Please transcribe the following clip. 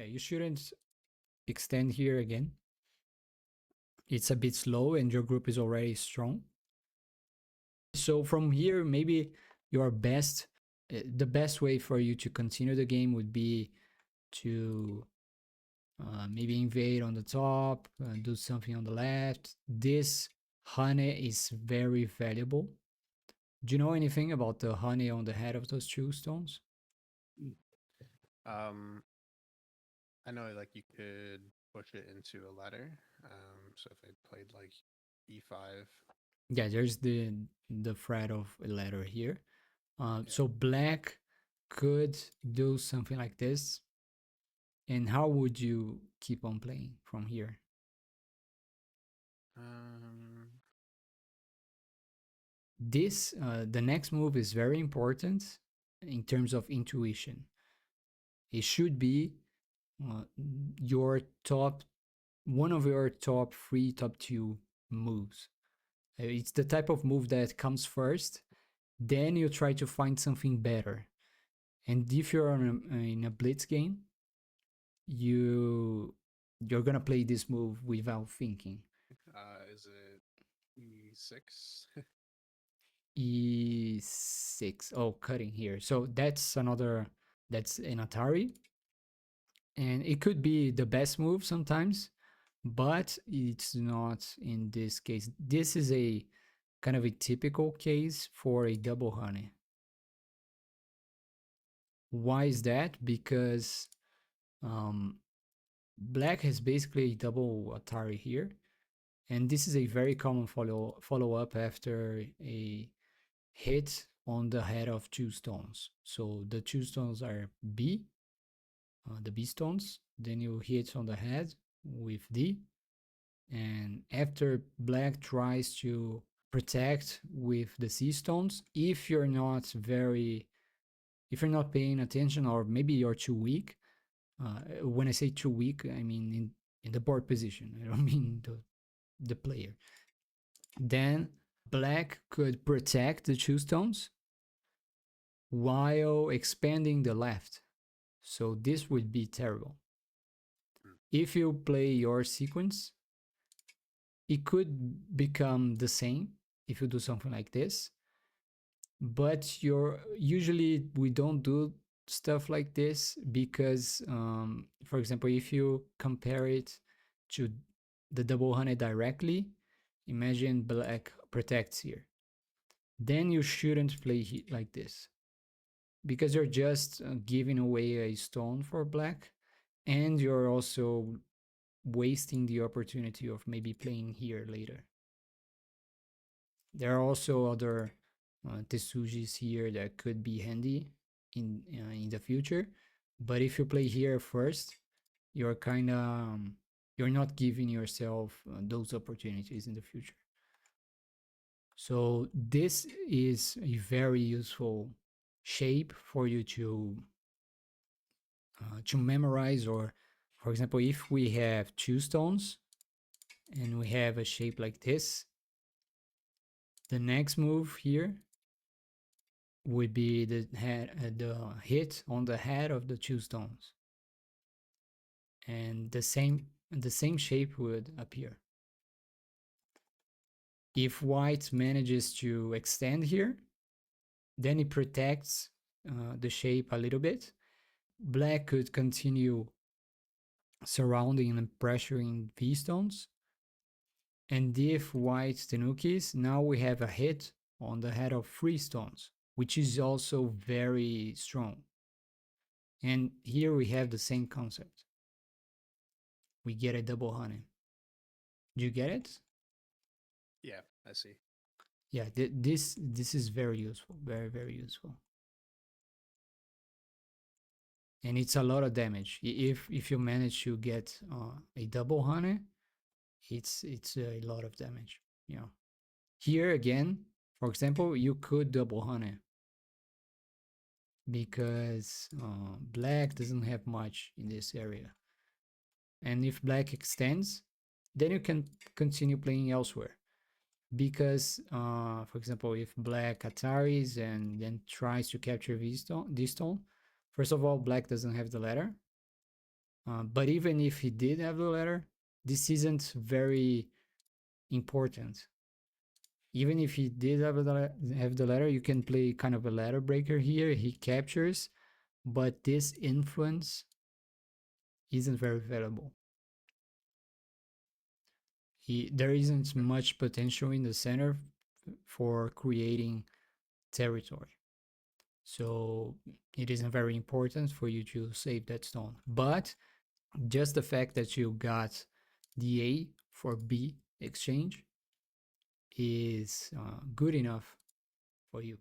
Yeah, you shouldn't extend here again. It's a bit slow and your group is already strong. So from here, maybe the best way for you to continue the game would be to maybe invade on the top, do something on the left. This honey is very valuable. Do you know anything about the honey on the head of those two stones? I know like you could push it into a letter. So if I played like e5. Yeah, there's the threat of a letter here. Yeah. So black could do something like this. And how would you keep on playing from here? This the next move is very important in terms of intuition. It should be uh, your top one of your top three, top two moves. It's the type of move that comes first, then you try to find something better. And if you're in a blitz game, you're gonna play this move without thinking. Is it e6? E6. Oh, cutting here. So that's an Atari. And it could be the best move sometimes, but it's not in this case. This is a kind of a typical case for a double honey. Why is that? Because um, black has basically a double Atari here. And this is a very common follow up after a hit on the head of two stones. So the two stones are B, the B stones. Then you hit on the head with D. And after black tries to protect with the C stones, if you're not paying attention, or maybe you're too weak. When I say too weak, I mean in the board position. I don't mean the player. Then black could protect the two stones while expanding the left. So this would be terrible. If you play your sequence, it could become the same if you do something like this. But usually we don't do stuff like this because, for example, if you compare it to the double honey directly, imagine black protects here. Then you shouldn't play like this because you're just giving away a stone for black, and you're also wasting the opportunity of maybe playing here later. There are also other Tesujis here that could be handy in the future, but if you play here first, you're kind of you're not giving yourself those opportunities in the future. So this is a very useful shape for you to memorize. Or for example, if we have two stones and we have a shape like this, the next move here would be the hit on the head of the two stones, and the same shape would appear. If white manages to extend here, then it protects the shape a little bit. Black could continue surrounding and pressuring these stones. And if white tenukis, now we have a hit on the head of three stones, which is also very strong. And here we have the same concept. We get a double honey. Do you get it? Yeah, I see. Yeah, this is very useful, very, very useful. And it's a lot of damage. If you manage to get a double honey, it's a lot of damage. Yeah. Here again, for example, you could double honey because black doesn't have much in this area. And if black extends, then you can continue playing elsewhere. Because, for example, if black Ataris and then tries to capture this stone, first of all, black doesn't have the letter. But even if he did have the letter, this isn't very important. Even if he did have the letter, you can play kind of a ladder breaker here. He captures, but this influence isn't very valuable. There isn't much potential in the center for creating territory. So it isn't very important for you to save that stone. But just the fact that you got the A for B exchange is good enough for you.